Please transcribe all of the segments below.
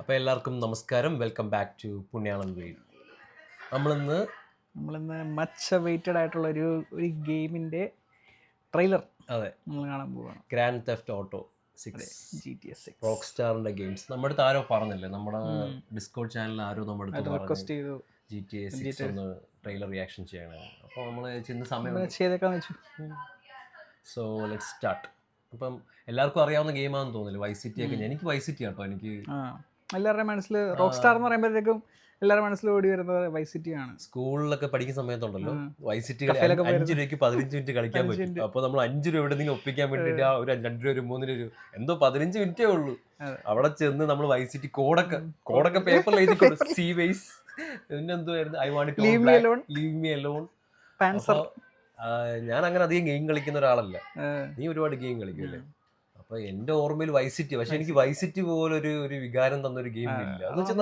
അപ്പോൾ എല്ലാവർക്കും നമസ്കാരം. വെൽക്കം ബാക്ക് ടു പുണ്യാളം വീട്. നമ്മളിന്ന് മച്ച് അവൈറ്റഡ് ആയിട്ടുള്ള ഒരു ഗെയിമിൻ്റെ ട്രെയിലർ അതെ നമ്മൾ കാണാൻ പോവുകയാണ്. ഗ്രാൻഡ് തെഫ്റ്റ് ഓട്ടോ 6 GTA 6 റോക്ക് സ്റ്റാറിൻ്റെ ഗെയിംസ്. നമ്മുടെ അടുത്ത് ആരോ പറഞ്ഞില്ലേ, നമ്മുടെ ഡിസ്കോഡ് ചാനലിൽ ആരോ നമ്മുടെ അടുത്ത് റിക്വസ്റ്റ് ചെയ്തു GTA 6 ഒന്ന് ട്രെയിലർ റിയാക്ഷൻ ചെയ്യണം. അപ്പോൾ നമ്മൾ ചെന്ന് സമയം ചെയ്തേക്കാന്ന് വെച്ചു. So let's start. അപ്പം എല്ലാവർക്കും അറിയാവുന്ന ഗെയിമാണെന്ന് തോന്നില്ല വൈസ് സിറ്റി ഒക്കെ. എനിക്ക് വൈസ് സിറ്റി കേട്ടോ. എനിക്ക് എല്ലാവരുടെയും മനസ്സിൽ റോക്ക് സ്റ്റാർ എന്ന് പറയുമ്പോഴത്തേക്കും എല്ലാവരുടെ മനസ്സിൽ ഓടി വരുന്നത് വൈസ് സിറ്റി ആണ്. സ്കൂളിലൊക്കെ പഠിക്കുന്ന സമയത്തുണ്ടല്ലോ വൈസ് സിറ്റി 5 രൂപയ്ക്ക് 15 മിനിറ്റ് കളിക്കാൻ പറ്റും. അപ്പോൾ നമ്മൾ 5 രൂപ എവിടെയെങ്കിലും ഒപ്പിക്കാൻ വേണ്ടിയിട്ട് ആ ഒരു 2 രൂപ 3 രൂപ എന്തോ 15 മിനിറ്റേ ഉള്ളൂ. അവിടെ ചെന്ന് നമ്മൾ വൈസ് സിറ്റി കോഡൊക്കെ പേപ്പറിൽ എഴുതി സി വൈസ് പിന്നെന്തുവായിരുന്നു I want to leave me alone. ഞാൻ അങ്ങനെ അധികം ഗെയിം കളിക്കുന്ന ഒരാളല്ല. നീ ഒരുപാട് ഗെയിം കളിക്കുമല്ലേ? അപ്പൊ എന്റെ ഓർമ്മയിൽ വൈസ് സിറ്റി, പക്ഷെ എനിക്ക് വൈസ് സിറ്റി പോലെ ഒരു വികാരം തന്നൊരു ഗെയിം ഇല്ല. എന്ന് വെച്ചാൽ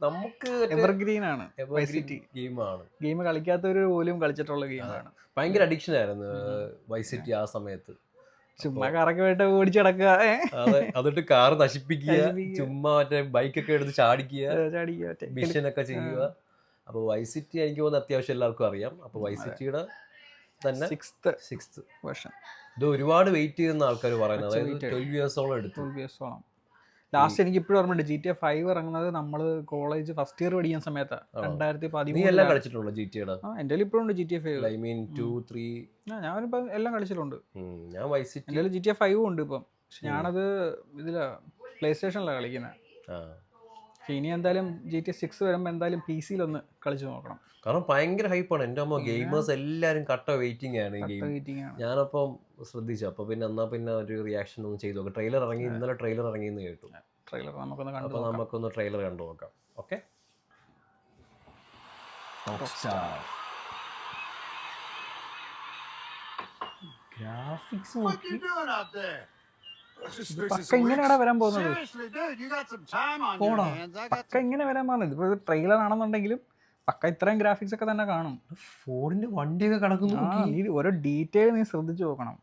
നമുക്ക് എവർഗ്രീൻ ആണ്, ഗെയിമാണ്. ഗെയിം കളിക്കാത്തവര് പോലും കളിച്ചിട്ടുള്ള ഗെയിമാണ്. ഭയങ്കര അഡിക്ഷൻ ആയിരുന്നു വൈസ് സിറ്റി ആ സമയത്ത്. ചുമ്മാ കറക്കി പോയിട്ട് ഓടിച്ചു കിടക്കുക, അതെ, എന്നിട്ട് കാർ നശിപ്പിക്കുക, ചുമ്മാ മറ്റേ ബൈക്കൊക്കെ എടുത്ത് ചാടിക്കുക, മിഷനൊക്കെ ചെയ്യുക. അപ്പൊ വൈസ് സിറ്റി എനിക്ക് തോന്നുന്നു അത്യാവശ്യം എല്ലാവർക്കും അറിയാം. അപ്പൊ വൈസ് സിറ്റിയുടെ തന്നെ 6th വേർഷൻ. ഇത് ഒരുപാട് വെയിറ്റ് ചെയ്യുന്ന ആൾക്കാർ പറയുന്നത്, അതായത് 12 ഇയേഴ്സോളം എടുത്തു. ലാസ്റ്റ് എനിക്ക് ഇപ്പോഴും ഓർമ്മയുണ്ട് GTA 5 ഇറങ്ങുന്നത് നമ്മൾ കോളേജ് ഫസ്റ്റ് ഇയർ പഠിക്കുന്ന സമയത്താണ്, 2013. എല്ലാം കളിച്ചിട്ടുണ്ടോ GTA? എൻ്റെ ഇപ്പോഴും ഉണ്ട് GTA 5. I mean 2, 3. ഞാനിപ്പോ എല്ലാം കളിച്ചിട്ടുണ്ട്. ഞാൻ വൈസ് സിറ്റി, എൻ്റെ GTA 5 ഉണ്ട് ഇപ്പം. പക്ഷെ ഞാനത് ഇതിലാ പ്ലേ സ്റ്റേഷനിലാണ് കളിക്കുന്നത്. ഇനി എന്തായാലും GTA 6 വരുമ്പോൾ എന്തായാലും PC ഒന്ന് കളിച്ചു നോക്കണം. കാരണം ഭയങ്കര ഹൈപ്പാണ്. എൻ്റെ അമ്മ ഗെയിമേഴ്സ് എല്ലാവരും കട്ട വെയിറ്റിംഗ് ആണ് ഈ ഗെയിം. ഞാനപ്പം ശ്രദ്ധിച്ചു. അപ്പോൾ പിന്നെ ഒരു റിയാക്ഷൻ ഒന്ന് ചെയ്തു നോക്കാം. ട്രെയിലർ ഇറങ്ങി, ഇന്നലെ ട്രെയിലർ ഇറങ്ങിയെന്ന് കേട്ടു. ട്രെയിലർ നമുക്കൊന്ന് ട്രെയിലർ കണ്ടു നോക്കാം. ഓക്കെ. ഗ്രാഫിക്സ് ഇങ്ങനെയാണ് വരാൻ പോകുന്നത്. ഇങ്ങനെ വരാൻ പോകുന്നത് ഇപ്പൊ ട്രെയിലർ ആണെന്നുണ്ടെങ്കിലും പക്ക ഇത്രയും ഗ്രാഫിക്സ് ഒക്കെ തന്നെ കാണും. ഫോണിന്റെ വണ്ടിയൊക്കെ കിടക്കുന്നു. നീ ഓരോ ഡീറ്റെയിൽ നീ ശ്രദ്ധിച്ചു നോക്കണം.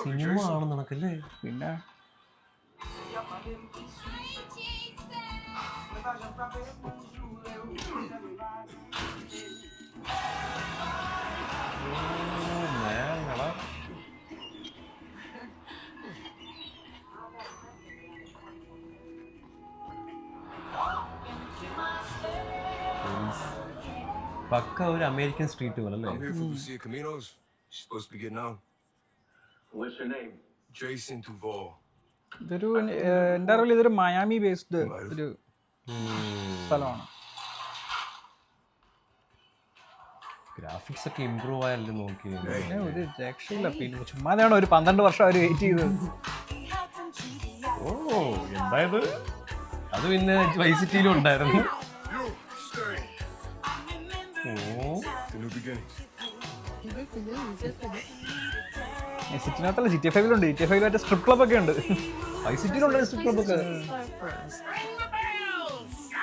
സിനിമ ആണ് നടക്കല്ലേ? പിന്നെ പക്ക ഒരു അമേരിക്കൻ സ്ട്രീറ്റ് പോലെ അല്ലേ? ഇതൊരു എൻ്റെ അറിവിൽ ഇതൊരു മയാമി ബേസ്ഡ് ഒരു സ്ഥലമാണ്. ഗ്രാഫിക്സ് ഒക്കെ ഇമ്പ്രൂവ് ആയല്ലേ നോക്കി. ഒരു രക്ഷയില്ല. പിന്നെ ചുമ്മാതാണ് ഒരു 12 വർഷം അവർ വെയിറ്റ് ചെയ്തത്. ഓ എന്തായത്? അത് പിന്നെ വൈസ് സിറ്റിയിലും ഉണ്ടായിരുന്നു. സിറ്റിനകത്തല്ല, GTA 5 GTA 5 മറ്റേ സ്ട്രിപ്പ് ക്ലബ് ഒക്കെ ഉണ്ട്. വൈസ് സിറ്റിയിലുണ്ട് സ്ട്രിപ്പ് ക്ലബ് ഒക്കെ.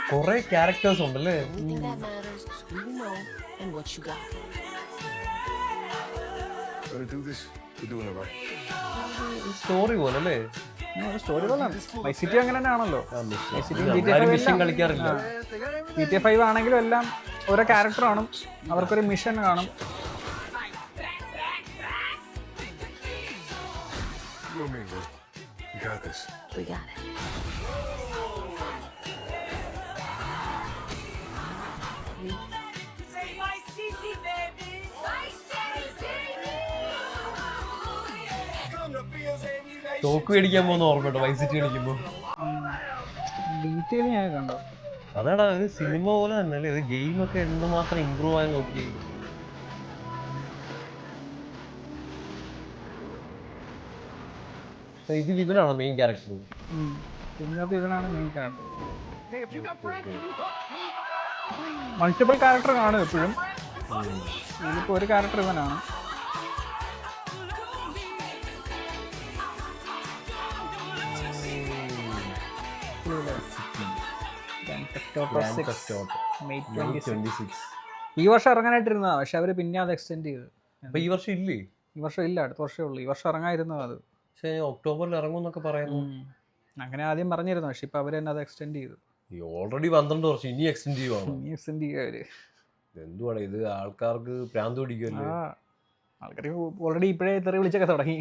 കുറെ ക്യാരക്ടേഴ്സ് ഉണ്ടല്ലേ? സ്റ്റോറി പോലെ അല്ലേ? സ്റ്റോറി പോലെ വൈസ് സിറ്റി അങ്ങനെ തന്നെയാണല്ലോ. കളിക്കാറില്ല. GTA 5 ആണെങ്കിലും എല്ലാം ഓരോ ക്യാരക്ടർ കാണും, അവർക്കൊരു മിഷൻ കാണും. തോക്ക് മേടിക്കാൻ പോകുന്ന ഓർമ്മയുണ്ടോ വൈസ് സിറ്റി കളിക്കുമ്പോ? ഡീറ്റെയിൽ ഞാൻ കണ്ടോ? അതാടാ, ഒരു സിനിമ പോലെ തന്നെ അല്ലേ? ഒരു ഗെയിമൊക്കെ എന്തുമാത്രം ഇമ്പ്രൂവ് ആയി നോക്കി. ഇത് ഇവനാണോ മെയിൻ ക്യാരക്ടർ? ഇവനാണ് മെയിൻ ക്യാരക്ടർ. മൾട്ടിപ്പിൾ ക്യാരക്ടർ കാണും എപ്പോഴും. ഇതിപ്പോ ഒരു ക്യാരക്ടർ ഇവനാണ്. Grand Theft Auto May 26. ഈ വർഷം ഇറങ്ങാനായിട്ടിരുന്നതാ, പക്ഷെ അവര് പിന്നെ അത് എക്സ്റ്റെൻഡ് ചെയ്തു. അപ്പൊ ഈ വർഷം ഇല്ലേ? ഈ വർഷം ഇല്ല, അടുത്ത വർഷമേ ഉള്ളൂ. ഈ വർഷം ഇറങ്ങായിരുന്നത് അത്. പക്ഷേ ഒക്ടോബറിൽ ഇറങ്ങുമെന്നൊക്കെ പറയുന്നു. അങ്ങനെ ആദ്യം പറഞ്ഞിരുന്നു, പക്ഷെ ഇപ്പൊ അവര് തന്നെ അത് എക്സ്റ്റെൻഡ് ചെയ്തു. ഓൾറെഡി 12 വർഷം, ഇനി എക്സ്റ്റെൻഡ് ചെയ്യുവാണ്. ഇനി എക്സ്റ്റെൻഡ് ചെയ്യുക അവര്. എന്തുവാണ് ഇത്, ആൾക്കാർക്ക് ഭ്രാന്ത് പിടിക്കുമല്ലേ. ആൾക്കാർ ഓൾറെഡി ഇപ്പോഴേ തെറി വിളിച്ചൊക്കെ തുടങ്ങി.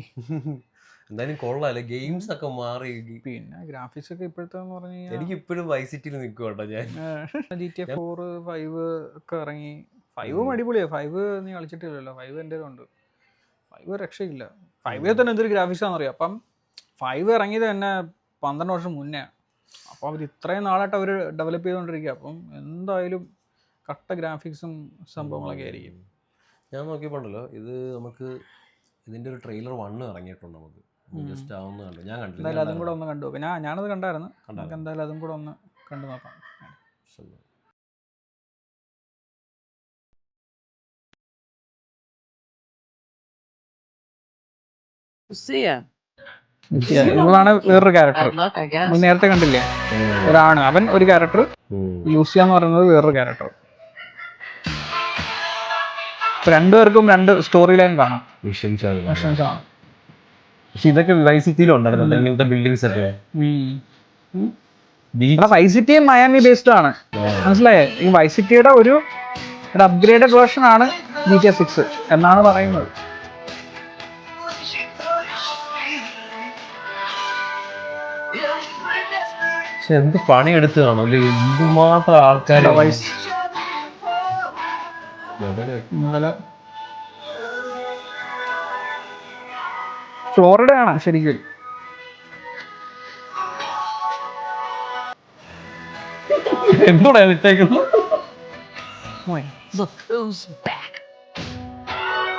എന്തായാലും കൊള്ളാല്ലേ, ഗെയിംസ് ഒക്കെ മാറി. പിന്നെ ഗ്രാഫിക്സ് ഒക്കെ ഇപ്പോഴത്തെ പറഞ്ഞു കഴിഞ്ഞാൽ എനിക്ക് ഇപ്പോഴും വൈസിറ്റിയിൽ നിൽക്കുവാട്ടോ ഞാൻ. GTA 4, 5 ഒക്കെ ഇറങ്ങി. 5 അടിപൊളിയാ. 5 നീ കളിച്ചിട്ടില്ലല്ലോ? 5 എൻ്റെ ഉണ്ട്. 5 രക്ഷയില്ല. 5 തന്നെ എന്തൊരു ഗ്രാഫിക്സ് ആണെന്ന് അറിയാം. അപ്പം 5 ഇറങ്ങിയത് തന്നെ 12 വർഷം മുന്നേ. അപ്പോൾ അവർ ഇത്രയും നാളായിട്ട് അവർ ഡെവലപ്പ് ചെയ്തുകൊണ്ടിരിക്കുക. അപ്പം എന്തായാലും കട്ട ഗ്രാഫിക്സും സംഭവങ്ങളൊക്കെ ആയിരിക്കും. ഞാൻ നോക്കിയപ്പോണ്ടല്ലോ, ഇത് നമുക്ക് ഇതിൻ്റെ ഒരു ട്രെയിലർ 1 ഇറങ്ങിയിട്ടുണ്ട്. നമുക്ക് ജസ്റ്റ് ആവുന്ന കണ്ടു. ഞാൻ കണ്ടില്ല. എന്തായാലും അതും കൂടെ ഒന്ന് കണ്ടു. പിന്നെ ഞാനത് കണ്ടായിരുന്നു. നമുക്ക് എന്തായാലും അതും കൂടെ ഒന്ന് കണ്ടു നോക്കാം. ഇവളാണ് വേറൊരു ക്യാരക്ടർ. നേരത്തെ കണ്ടില്ലേ, ഒരാണ് അവൻ ഒരു ക്യാരക്ടർ, ലൂസിയ എന്ന് പറയുന്നത് വേറൊരു ക്യാരക്ടർ. രണ്ടുപേർക്കും 2 സ്റ്റോറി ലൈൻ കാണാം. പക്ഷെ ഇതൊക്കെ വൈസിറ്റിയിലുണ്ടായിരുന്നു ഇങ്ങനത്തെ ബിൽഡിങ്സ് ഒക്കെ. വൈസിറ്റി മയാമി ബേസ്ഡ് ആണ്, മനസ്സിലായേ? ഈ വൈസിറ്റിയുടെ ഒരു അപ്ഗ്രേഡഡ് വേർഷൻ ആണ് GTA 6 എന്നാണ് പറയുന്നത്. പക്ഷെ എന്ത് പണിയെടുത്ത് കാണും, എന്തുമാത്രം ആൾക്കാർ. ഫ്ലോറിഡയാണ് ശരിക്കും. എന്തുകൂടെ ഇട്ടേക്കുന്നു? Look who's back.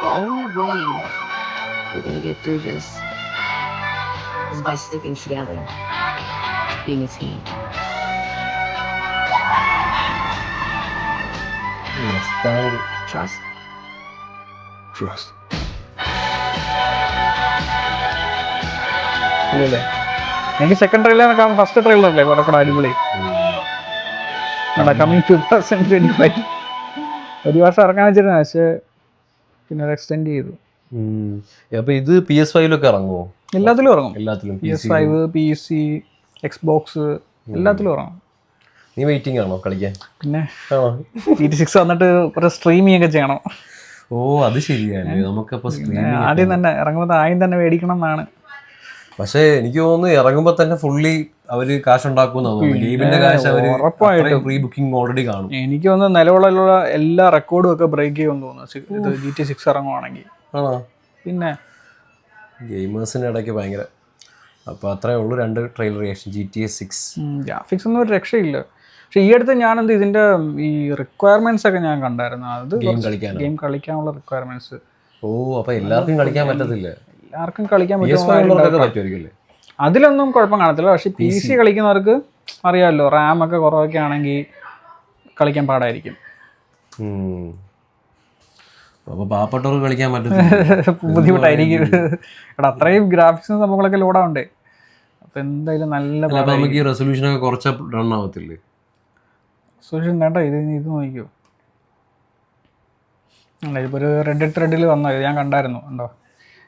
The only way we're gonna get through this is by sticking together, being a team. Trust. Trust. എനിക്ക് സെക്കൻഡ് ട്രെയിലർ കാണാൻ ഫസ്റ്റ് ട്രെയിലറല്ലേ കുറച്ചുകൂടെ അടിപൊളി. കമ്മിങ് 2025 ഒരു വർഷം ഇറങ്ങാൻ വെച്ചിരുന്നു, പക്ഷേ പിന്നെ അത് എക്സ്റ്റെൻഡ് ചെയ്തു. അപ്പൊ ഇത് PS5 ഇറങ്ങുമോ? എല്ലാത്തിലും ഇറങ്ങും. എല്ലാത്തിലും PS5, PC, Xbox എല്ലാത്തിലും ഇറങ്ങും. നീ വെയിറ്റിംഗ് ആണോ കളിക്കാൻ? പിന്നെ GTA 6 വന്നിട്ട് ഒരു സ്ട്രീമിംഗ് ഒക്കെ ചെയ്യണം. ഓ അത് ശരിയല്ലേ, നമുക്കപ്പോൾ ആദ്യം തന്നെ ഇറങ്ങുമ്പോൾ ആദ്യം തന്നെ മേടിക്കണം എന്നാണ്. പക്ഷേ എനിക്ക് തോന്നുന്നു ഇറങ്ങുമ്പോൾ തന്നെ ഫുള്ളി അവര് കാശുണ്ടാക്കുമെന്ന് തോന്നുന്നു. ഗെയിമിന്റെ കാശ് അവര് ഉറപ്പായിട്ടും പ്രീ ബുക്കിംഗ് ഓൾറെഡി കാണും. എനിക്ക് തോന്നുന്നു നിലവിലുള്ള എല്ലാ റെക്കോർഡും ഒക്കെ ബ്രേക്ക് ചെയ്യുമെന്ന് തോന്നുന്നു GTA 6 ഇറങ്ങുവാണെങ്കിൽ. ആണോ? പിന്നെ ഗെയിമേഴ്സിന്റെ ഇടയ്ക്ക് ഭയങ്കര. അപ്പോൾ അത്രേ ഉള്ളൂ 2 ട്രെയിലർ റിയാക്ഷൻ GTA 6. ഗ്രാഫിക്സ് ഒന്നും ഒരു രക്ഷയില്ല. പക്ഷെ ഈ അടുത്ത് ഞാനെന്ത് ഇതിന്റെ ഈ റിക്വയർമെന്റ്സ് ഒക്കെ ഞാൻ കണ്ടായിരുന്നു. അത് ഗെയിം കളിക്കാനുള്ള റിക്വയർമെന്റ്സ്. ഓ അപ്പൊ എല്ലാവർക്കും കളിക്കാൻ പറ്റത്തില്ല. എല്ലാവർക്കും കളിക്കാൻ പറ്റും. അതിലൊന്നും കുഴപ്പം കാണത്തില്ല. പക്ഷെ PC കളിക്കുന്നവർക്ക് അറിയാമല്ലോ, റാം ഒക്കെ കുറവൊക്കെ ആണെങ്കിൽ കളിക്കാൻ പാടായിരിക്കും. അപ്പോൾ പാവപ്പെട്ടവർക്ക് കളിക്കാൻ പറ്റത്തില്ല, ബുദ്ധിമുട്ടായിരിക്കും. എടാ അത്രയും ഗ്രാഫിക്സും സംഭവങ്ങളൊക്കെ ലോഡാവണ്ടേ. അപ്പൊ എന്തായാലും നല്ല നമുക്ക് ഈ റെസൊല്യൂഷനൊക്കെ കുറച്ച് റൺ ആവത്തില്ലേ? റെസൊല്യൂഷൻ വേണ്ട. ഇത് നോക്കിയോ, അല്ല ഇപ്പോൾ ഒരു റെഡ് ത്രെഡിൽ വന്നത് ഞാൻ കണ്ടായിരുന്നു. ഉണ്ടോ,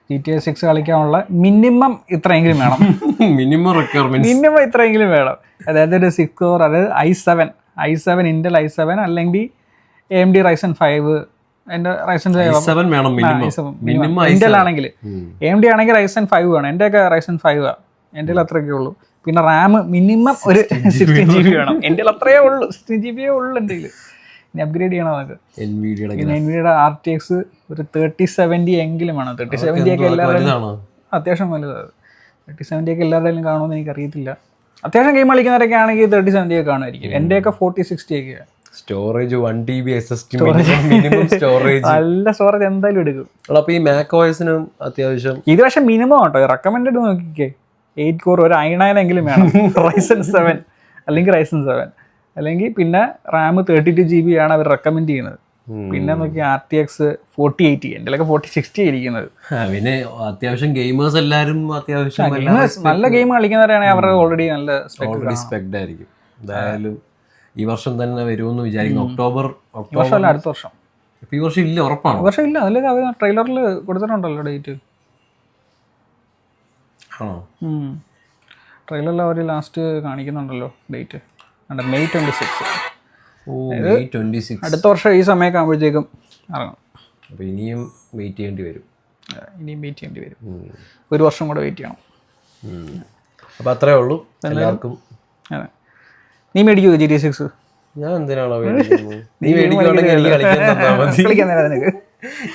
GTA 6 കളിക്കാനുള്ള മിനിമം ഇത്രയെങ്കിലും വേണം. മിനിമം റിക്വയർമെന്റ് മിനിമം ഇത്രയെങ്കിലും വേണം. അതായത് ഒരു 6 കോർ, അതായത് i7 Intel i7 അല്ലെങ്കിൽ AMD Ryzen 5. എൻ്റെ Ryzen 7 വേണം മിനിമം. Intel ആണെങ്കിൽ, AMD ആണെങ്കിൽ Ryzen 5 വേണം. എൻ്റെയൊക്കെ Ryzen 5 ആണ്. എൻ്റെ അത്രയൊക്കെ ഉള്ളൂ. പിന്നെ റാം മിനിമം ഒരു 16 GB വേണം. എൻ്റെ അത്രയേ ഉള്ളൂ, 16 GB ഉള്ളൂ എൻ്റെ കയ്യിൽ. ഇനി അപ്ഗ്രേഡ് ചെയ്യണം നമുക്ക്. NVIDIA RTX ഒരു 3070 എങ്കിലും വേണം. 3070 ഒക്കെ എല്ലാവരും അത്യാവശ്യം വലുതാണ്. 3070 ഒക്കെ എല്ലാവരുടെയും കാണുമെന്ന് എനിക്കറിയത്തില്ല. അത്യാവശ്യം ഗെയിം കളിക്കുന്നവരൊക്കെ ആണെങ്കിൽ 3070 ഒക്കെ കാണുമായിരിക്കും. എൻ്റെയൊക്കെ 4060 ഒക്കെ. Storage 1 TB SSD minimum storage. നല്ല സ്റ്റോറേജ് എന്തായാലും എടുക്കും. അപ്പോൾ ഈ macOSനും അത്യാവശ്യം ഇത് പക്ഷേ മിനിമം കേട്ടോ. റെക്കമെൻഡഡ് നോക്കിക്കേ, 8 കോർ ഒരു i9 എങ്കിലും വേണം. Ryzen 7 അല്ലെങ്കിൽ Ryzen 7 അല്ലെങ്കിൽ പിന്നെ റാം 32 GB ആണ് അവർ റെക്കമെൻഡ് ചെയ്യുന്നത്. പിന്നെ നോക്കി RTX 4080, എൻ്റെ 4060 ഇരിക്കുന്നത്. പിന്നെ അത്യാവശ്യം ഗെയിമേഴ്സ് എല്ലാവരും അത്യാവശ്യം നല്ല ഗെയിം കളിക്കുന്നവരാണെങ്കിൽ അവരുടെ ഓൾറെഡി നല്ല സ്പെക്ട് ആയിരിക്കും. എന്തായാലും ഈ വർഷം തന്നെ വരുമെന്ന് വിചാരിക്കുന്നു. ഒക്ടോബർ വർഷം അല്ല, അടുത്ത വർഷം. ഇപ്പൊ ഈ വർഷം ഇല്ല, ഉറപ്പാണ്? ഈ വർഷം ഇല്ല, അതിൽ അവർ ട്രെയിലറിൽ കൊടുത്തിട്ടുണ്ടല്ലോ ഡേറ്റ്. ആണോ? ട്രെയിലറിൽ അവർ ലാസ്റ്റ് കാണിക്കുന്നുണ്ടല്ലോ ഡേറ്റ്, May 26. ഓ, May 26. അടുത്ത വർഷം ഈ സമയമൊക്കെ ആകുമ്പോഴത്തേക്കും ഇറങ്ങും. അപ്പോൾ ഇനിയും വെയിറ്റ് ചെയ്യേണ്ടി വരും. ഇനിയും വെയിറ്റ് ചെയ്യേണ്ടി വരും, ഒരു വർഷം കൂടെ വെയിറ്റ് ചെയ്യണം. അപ്പോൾ അത്രേ ഉള്ളൂ എല്ലാവർക്കും. അതെ. നീ മേടിക്കുമോ GTA 6? ഞാൻ എന്തിനാണോ മേടിക്കുന്നത്? നീ മേടിക്കുകയാണെങ്കിൽ എനിക്ക് കളിക്കാൻ തന്നാൽ മതി.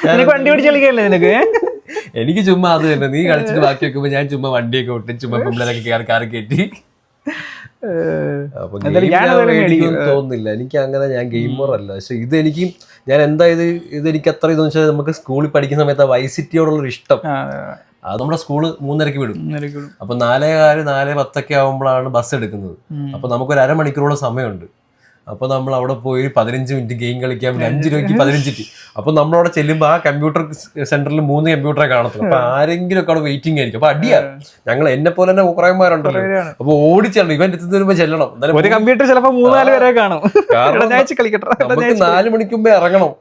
നിനക്ക് വണ്ടി ഓടിച്ച് കളിക്കാനല്ലേ നിനക്ക്? എനിക്ക് ചുമ്മാ അത് തന്നെ, നീ കളിച്ചിട്ട് ബാക്കി വെക്കുമ്പോൾ ഞാൻ ചുമ്മാ വണ്ടിയൊക്കെ വിട്ട് ചുമ്മാ പിള്ളേരൊക്കെ കാറി കയറ്റി. അപ്പൊ തോന്നുന്നില്ല എനിക്ക് അങ്ങനെ, ഞാൻ ഗെയിമർ അല്ല. പക്ഷെ ഇതെനിക്ക് ഞാൻ എന്താ ഇതെനിക്ക് അത്ര ഇതെന്ന് വെച്ചാൽ നമുക്ക് സ്കൂളിൽ പഠിക്കുന്ന സമയത്ത് വൈസ് സിറ്റിയോടുള്ളൊരു ഇഷ്ടം. അത് നമ്മുടെ സ്കൂള് 3:30 വിടും. അപ്പൊ 4:15 4:10 ആവുമ്പോഴാണ് ബസ് എടുക്കുന്നത്. അപ്പൊ നമുക്കൊരു അരമണിക്കൂറോളം സമയമുണ്ട്. അപ്പോൾ നമ്മൾ അവിടെ പോയി 15 മിനിറ്റ് ഗെയിം കളിക്കാൻ വേണ്ടി 5 രൂപയ്ക്ക് 15 മിനിറ്റ്. അപ്പോൾ നമ്മളവിടെ ചെല്ലുമ്പോൾ ആ കമ്പ്യൂട്ടർ സെന്ററിൽ 3 കമ്പ്യൂട്ടറെ കാണത്തുള്ളൂ. അപ്പൊ ആരെങ്കിലും ഒക്കെ അവിടെ വെയിറ്റിംഗ് ആയിരിക്കും. അപ്പൊ അടിയാ, ഞങ്ങൾ എന്നെ പോലെ തന്നെ കുറേമാരുണ്ടല്ലോ. അപ്പൊ ഓടിച്ചെല്ലണം, ഇവൻ എത്തുന്നതിന് ചെല്ലണം. ഒരു കമ്പ്യൂട്ടർ ചിലപ്പോൾ 3-4 പേരെ കാണും. നമുക്ക് 4 മണിക്ക് മുമ്പേ ഇറങ്ങണം.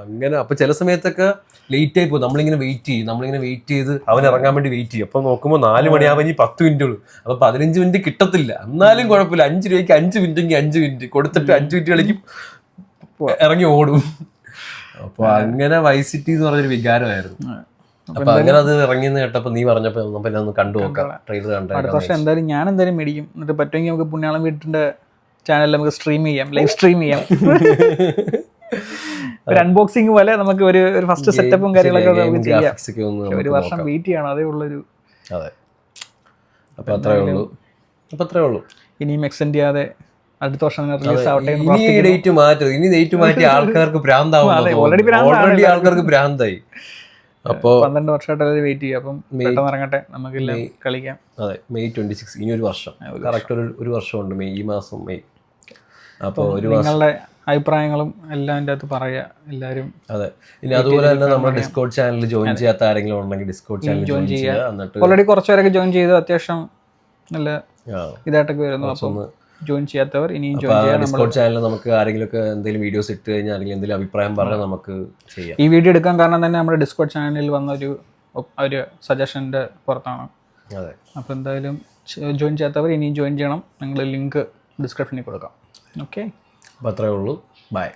അങ്ങനെ അപ്പൊ ചില സമയത്തൊക്കെ ലേറ്റ് ആയി പോകും. നമ്മളിങ്ങനെ വെയിറ്റ് ചെയ്ത് അവൻ ഇറങ്ങാൻ വേണ്ടി വെയിറ്റ് ചെയ്യും. അപ്പൊ നോക്കുമ്പോൾ 4 മണിയാവുമ്പോൾ ഇനി 10 മിനിറ്റ് ഉള്ളൂ. അപ്പൊ 15 മിനിറ്റ് കിട്ടത്തില്ല. എന്നാലും കുഴപ്പമില്ല, 5 രൂപയ്ക്ക് 5 മിനിറ്റ് 5 മിനിറ്റ് കൊടുത്തിട്ട് 5 മിനിറ്റ് കളിക്കും, ഇറങ്ങി ഓടും. അപ്പൊ അങ്ങനെ വൈസ് സിറ്റി എന്ന് പറഞ്ഞൊരു വികാരമായിരുന്നു. അപ്പൊ അങ്ങനെ അത് ഇറങ്ങിയെന്ന് കേട്ടപ്പോ നീ പറഞ്ഞപ്പോ ഒന്ന് കണ്ടു നോക്കാം, ട്രെയിലർ കണ്ടു. അടുത്ത വർഷം എന്തായാലും ഞാൻ എന്തായാലും മേടിക്കും. എന്നിട്ട് പറ്റുമെങ്കിൽ നമുക്ക് പുണ്യാളം വീട്ടിന്റെ ചാനലിൽ നമുക്ക് സ്ട്രീം ചെയ്യാം, ലൈവ് സ്ട്രീം ചെയ്യാം. ഒരു അൺബോക്സിംഗ് പോലെ നമുക്ക് ഒരു ഫസ്റ്റ് സെറ്റപ്പും കാര്യങ്ങളൊക്കെ നമുക്ക് ചെയ്യാം. ഒരു വർഷം വെയിറ്റ് ചെയ്യണം, അതേ ഉള്ളൊരു. അതെ, അപ്പൊ അത്രേ ഉള്ളൂ. ഇനിയും എക്സ്റ്റെൻഡ് ചെയ്യാതെ അടുത്ത വർഷം റിലീസ് ആവട്ടെ. ഇനി ഡേറ്റ് മാറ്റി ആൾക്കാർക്ക് ഭ്രാന്താവും. ഓൾറെഡി ആൾക്കാർക്ക് ഭ്രാന്തായി. അപ്പൊ 12 വർഷമായിട്ട് വെയിറ്റ് ചെയ്യാം. അപ്പം പെട്ടെന്ന് ഇറങ്ങട്ടെ, നമുക്കെല്ലാം കളിക്കാം. അതെ, May 26 ഇനി ഒരു വർഷം കറക്റ്റ് ഒരു വർഷമുണ്ട്. ഈ മാസം മെയ്. അപ്പോൾ നിങ്ങളുടെ അഭിപ്രായങ്ങളും എല്ലാം എൻ്റെ അകത്ത് പറയാ എല്ലാവരും. അതെ, ഇനി അതുപോലെ തന്നെ നമ്മുടെ ഡിസ്കോഡ് ചാനൽ ജോയിൻ ചെയ്യാത്ത ആരെങ്കിലും ഉണ്ടെങ്കിൽ ഡിസ്കോഡ് ചാനൽ ജോയിൻ ചെയ്യുക. എന്നിട്ട് ഓൾറെഡി കുറച്ചുപേരൊക്കെ ജോയിൻ ചെയ്ത് അത്യാവശ്യം നല്ല ഇതായിട്ടൊക്കെ വരുന്നു. അപ്പം ജോയിൻ ചെയ്യാത്തവർ ഇനിയും ജോയിൻ ചെയ്യാം. ഡിസ്കോഡ് ചാനലിൽ നമുക്ക് ആരെങ്കിലും ഒക്കെ എന്തെങ്കിലും വീഡിയോസ് ഇട്ട് കഴിഞ്ഞാൽ അല്ലെങ്കിൽ എന്തെങ്കിലും അഭിപ്രായം പറഞ്ഞാൽ നമുക്ക് ചെയ്യാം. ഈ വീഡിയോ എടുക്കാൻ കാരണം തന്നെ നമ്മുടെ ഡിസ്കോഡ് ചാനലിൽ വന്ന ഒരു സജഷൻ്റെ പുറത്താണ്. അതെ, അപ്പോൾ എന്തായാലും ജോയിൻ ചെയ്യാത്തവർ ഇനിയും ജോയിൻ ചെയ്യണം. നിങ്ങൾ ലിങ്ക് ഡിസ്ക്രിപ്ഷനിൽ കൊടുക്കാം. ഓക്കെ, അപ്പോൾ അത്രേ ഉള്ളൂ. ബൈ.